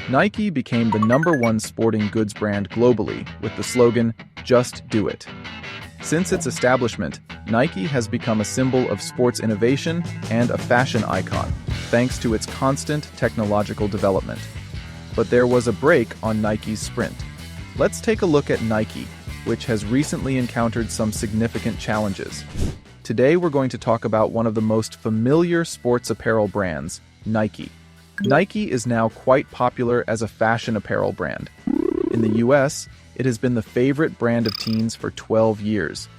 Nike became the #1 sporting goods brand globally with the slogan, "Just Do It." Since its establishment, Nike has become a symbol of sports innovation and a fashion icon, thanks to its constant technological development. But there was a break on Nike's sprint. Let's take a look at Nike, which has recently encountered some significant challenges. Today we're going to talk about one of the most familiar sports apparel brands, Nike. Nike is now quite popular as a fashion apparel brand. In the US, it has been the favorite brand of teens for 12 years.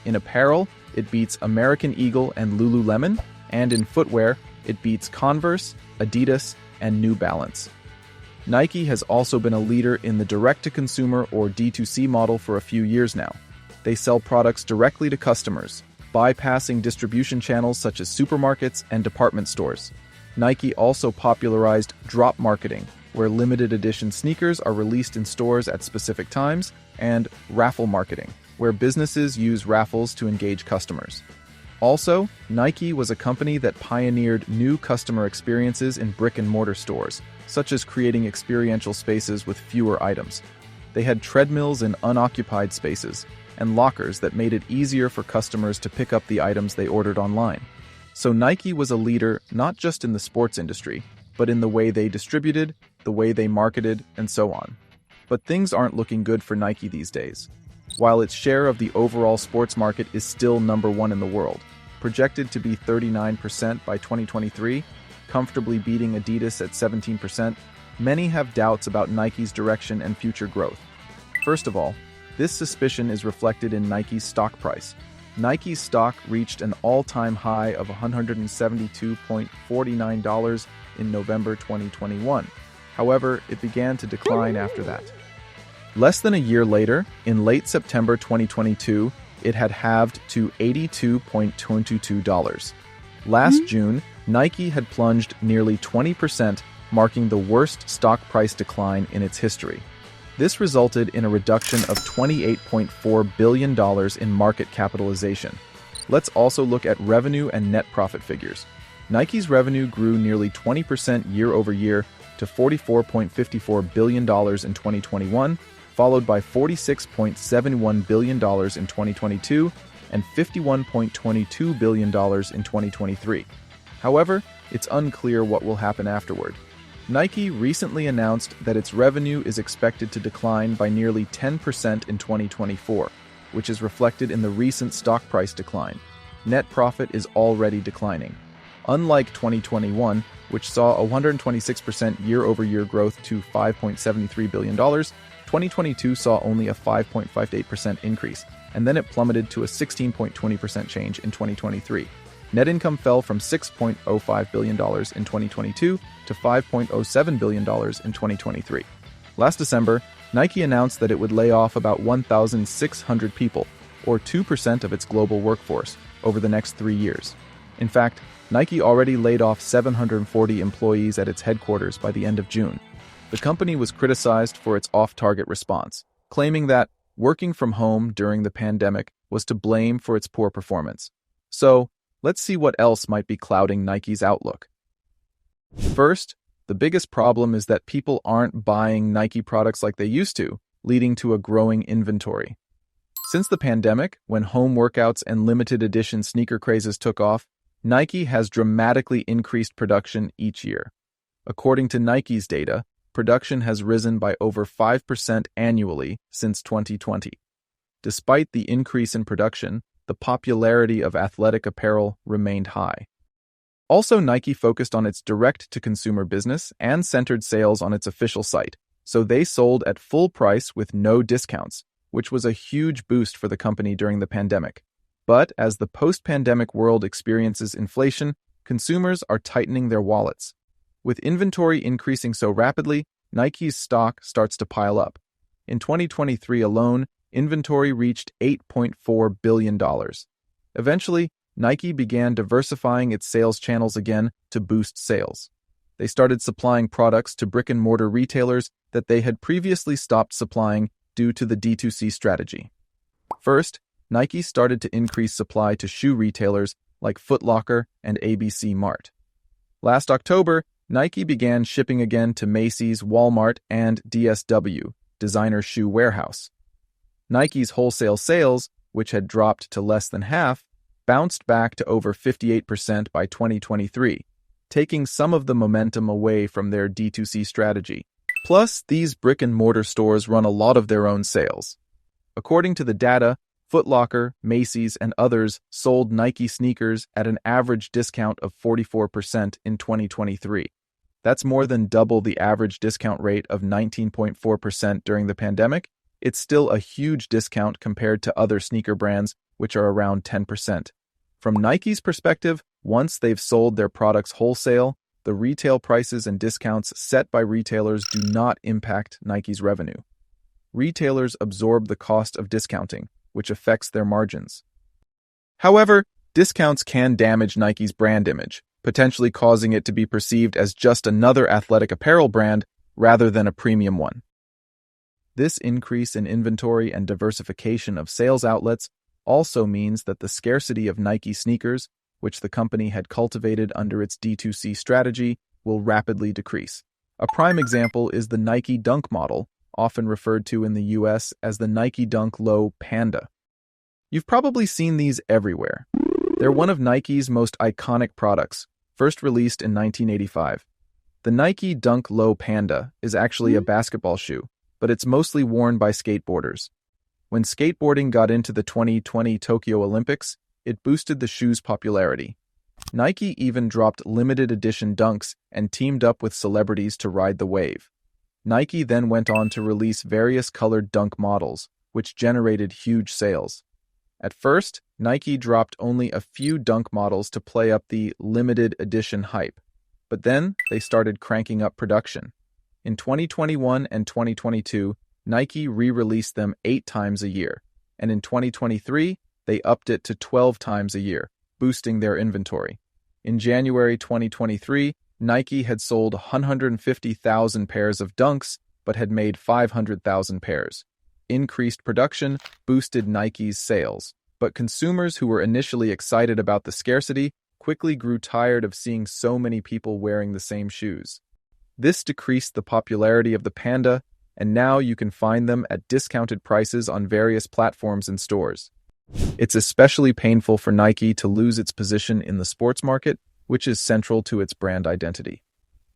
In apparel, it beats American Eagle and Lululemon, and in footwear, it beats Converse, Adidas, and New Balance. Nike has also been a leader in the direct-to-consumer or D2C model for a few years now. They sell products directly to customers, bypassing distribution channels such as supermarkets and department stores. Nike also popularized drop marketing, where limited edition sneakers are released in stores at specific times, and raffle marketing, where businesses use raffles to engage customers. Also, Nike was a company that pioneered new customer experiences in brick-and-mortar stores, such as creating experiential spaces with fewer items. They had treadmills in unoccupied spaces, and lockers that made it easier for customers to pick up the items they ordered online. So Nike was a leader not just in the sports industry, but in the way they distributed, the way they marketed, and so on. But things aren't looking good for Nike these days. While its share of the overall sports market is still #1 in the world, projected to be 39% by 2023, comfortably beating Adidas at 17%, many have doubts about Nike's direction and future growth. First of all, this suspicion is reflected in Nike's stock price. Nike's stock reached an all-time high of $172.49 in November 2021. However, it began to decline after that. Less than a year later, in late September 2022, it had halved to $82.22. Last June, Nike had plunged nearly 20%, marking the worst stock price decline in its history. This resulted in a reduction of $28.4 billion in market capitalization. Let's also look at revenue and net profit figures. Nike's revenue grew nearly 20% year over year to $44.54 billion in 2021, followed by $46.71 billion in 2022 and $51.22 billion in 2023. However, it's unclear what will happen afterward. Nike recently announced that its revenue is expected to decline by nearly 10% in 2024, which is reflected in the recent stock price decline. Net profit is already declining. Unlike 2021, which saw a 126% year-over-year growth to $5.73 billion, 2022 saw only a 5.58% increase, and then it plummeted to a 16.20% change in 2023. Net income fell from $6.05 billion in 2022 to $5.07 billion in 2023. Last December, Nike announced that it would lay off about 1,600 people, or 2% of its global workforce, over the next 3 years. In fact, Nike already laid off 740 employees at its headquarters by the end of June. The company was criticized for its off-target response, claiming that working from home during the pandemic was to blame for its poor performance. So, let's see what else might be clouding Nike's outlook. First, the biggest problem is that people aren't buying Nike products like they used to, leading to a growing inventory. Since the pandemic, when home workouts and limited edition sneaker crazes took off, Nike has dramatically increased production each year. According to Nike's data, production has risen by over 5% annually since 2020. Despite the increase in production, the popularity of athletic apparel remained high. Also, Nike focused on its direct-to-consumer business and centered sales on its official site, so they sold at full price with no discounts, which was a huge boost for the company during the pandemic. But as the post-pandemic world experiences inflation, consumers are tightening their wallets. With inventory increasing so rapidly, Nike's stock starts to pile up. In 2023 alone, inventory reached $8.4 billion. Eventually, Nike began diversifying its sales channels again to boost sales. They started supplying products to brick-and-mortar retailers that they had previously stopped supplying due to the D2C strategy. First, Nike started to increase supply to shoe retailers like Foot Locker and ABC Mart. Last October, Nike began shipping again to Macy's, Walmart, and DSW, Designer Shoe Warehouse. Nike's wholesale sales, which had dropped to less than half, bounced back to over 58% by 2023, taking some of the momentum away from their D2C strategy. Plus, these brick-and-mortar stores run a lot of their own sales. According to the data, Foot Locker, Macy's, and others sold Nike sneakers at an average discount of 44% in 2023. That's more than double the average discount rate of 19.4% during the pandemic. It's still a huge discount compared to other sneaker brands, which are around 10%. From Nike's perspective, once they've sold their products wholesale, the retail prices and discounts set by retailers do not impact Nike's revenue. Retailers absorb the cost of discounting, which affects their margins. However, discounts can damage Nike's brand image, potentially causing it to be perceived as just another athletic apparel brand rather than a premium one. This increase in inventory and diversification of sales outlets also means that the scarcity of Nike sneakers, which the company had cultivated under its D2C strategy, will rapidly decrease. A prime example is the Nike Dunk model, often referred to in the US as the Nike Dunk Low Panda. You've probably seen these everywhere. They're one of Nike's most iconic products, first released in 1985. The Nike Dunk Low Panda is actually a basketball shoe, but it's mostly worn by skateboarders. When skateboarding got into the 2020 Tokyo Olympics, it boosted the shoe's popularity. Nike even dropped limited edition dunks and teamed up with celebrities to ride the wave. Nike then went on to release various colored dunk models, which generated huge sales. At first, Nike dropped only a few dunk models to play up the limited edition hype, but then they started cranking up production. In 2021 and 2022, Nike re-released them 8 times a year, and in 2023, they upped it to 12 times a year, boosting their inventory. In January 2023, Nike had sold 150,000 pairs of dunks, but had made 500,000 pairs. Increased production boosted Nike's sales, but consumers who were initially excited about the scarcity quickly grew tired of seeing so many people wearing the same shoes. This decreased the popularity of the Panda, and now you can find them at discounted prices on various platforms and stores. It's especially painful for Nike to lose its position in the sports market, which is central to its brand identity.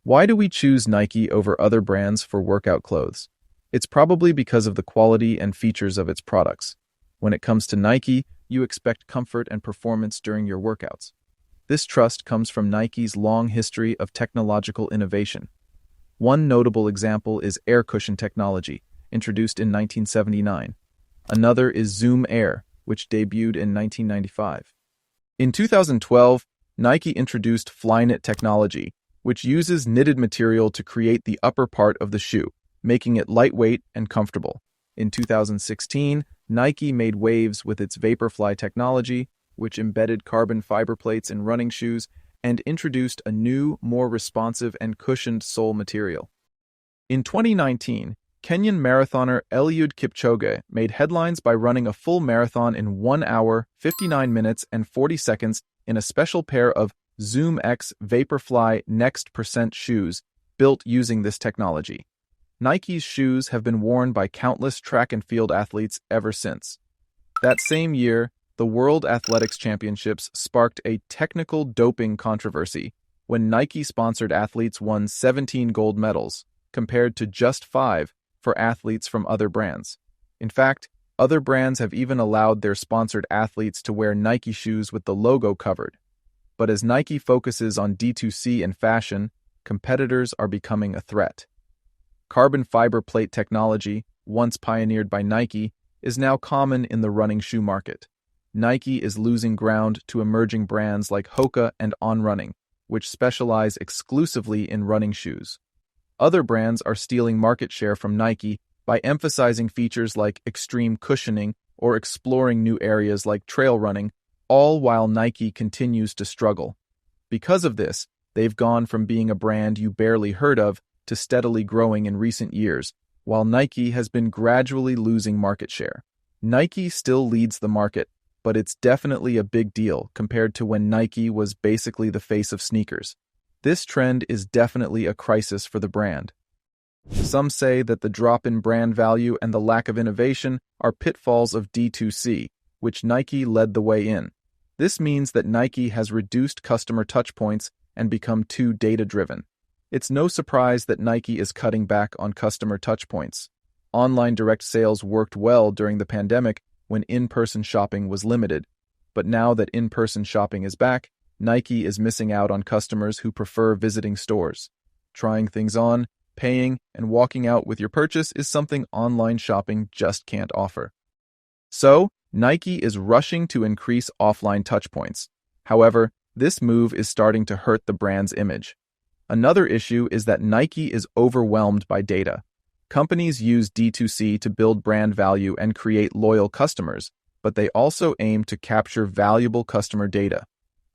Why do we choose Nike over other brands for workout clothes? It's probably because of the quality and features of its products. When it comes to Nike, you expect comfort and performance during your workouts. This trust comes from Nike's long history of technological innovation. One notable example is air cushion technology, introduced in 1979. Another is Zoom Air, which debuted in 1995. In 2012, Nike introduced Flyknit technology, which uses knitted material to create the upper part of the shoe, making it lightweight and comfortable. In 2016, Nike made waves with its Vaporfly technology, which embedded carbon fiber plates in running shoes and introduced a new, more responsive and cushioned sole material. In 2019, Kenyan marathoner Eliud Kipchoge made headlines by running a full marathon in 1 hour, 59 minutes, and 40 seconds in a special pair of Zoom X Vaporfly Next Percent shoes built using this technology. Nike's shoes have been worn by countless track and field athletes ever since. That same year, the World Athletics Championships sparked a technical doping controversy when Nike-sponsored athletes won 17 gold medals, compared to just 5 for athletes from other brands. In fact, other brands have even allowed their sponsored athletes to wear Nike shoes with the logo covered. But as Nike focuses on D2C and fashion, competitors are becoming a threat. Carbon fiber plate technology, once pioneered by Nike, is now common in the running shoe market. Nike is losing ground to emerging brands like Hoka and On Running, which specialize exclusively in running shoes. Other brands are stealing market share from Nike by emphasizing features like extreme cushioning or exploring new areas like trail running, all while Nike continues to struggle. Because of this, they've gone from being a brand you barely heard of to steadily growing in recent years, while Nike has been gradually losing market share. Nike still leads the market, but it's definitely a big deal compared to when Nike was basically the face of sneakers. This trend is definitely a crisis for the brand. Some say that the drop in brand value and the lack of innovation are pitfalls of D2C, which Nike led the way in. This means that Nike has reduced customer touchpoints and become too data-driven. It's no surprise that Nike is cutting back on customer touchpoints. Online direct sales worked well during the pandemic when in-person shopping was limited. But now that in-person shopping is back, Nike is missing out on customers who prefer visiting stores. Trying things on, paying, and walking out with your purchase is something online shopping just can't offer. So, Nike is rushing to increase offline touchpoints. However, this move is starting to hurt the brand's image. Another issue is that Nike is overwhelmed by data. Companies use D2C to build brand value and create loyal customers, but they also aim to capture valuable customer data.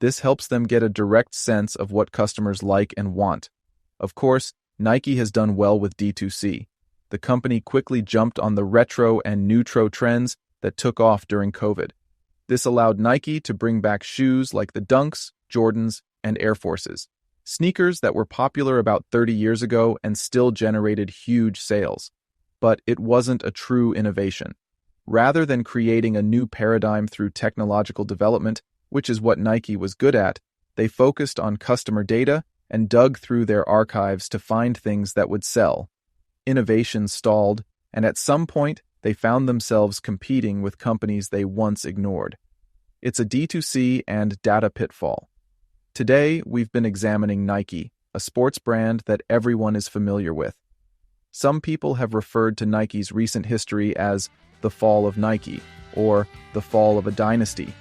This helps them get a direct sense of what customers like and want. Of course, Nike has done well with D2C. The company quickly jumped on the retro and neutro trends that took off during COVID. This allowed Nike to bring back shoes like the Dunks, Jordans, and Air Forces, sneakers that were popular about 30 years ago and still generated huge sales. But it wasn't a true innovation. Rather than creating a new paradigm through technological development, which is what Nike was good at, they focused on customer data and dug through their archives to find things that would sell. Innovation stalled, and at some point, they found themselves competing with companies they once ignored. It's a D2C and data pitfall. Today, we've been examining Nike, a sports brand that everyone is familiar with. Some people have referred to Nike's recent history as the fall of Nike, or the fall of a dynasty.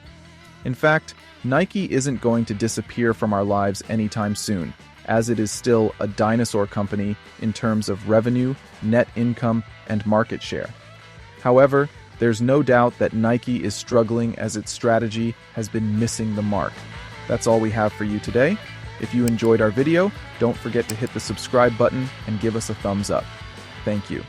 In fact, Nike isn't going to disappear from our lives anytime soon, as it is still a dinosaur company in terms of revenue, net income, and market share. However, there's no doubt that Nike is struggling as its strategy has been missing the mark. That's all we have for you today. If you enjoyed our video, don't forget to hit the subscribe button and give us a thumbs up. Thank you.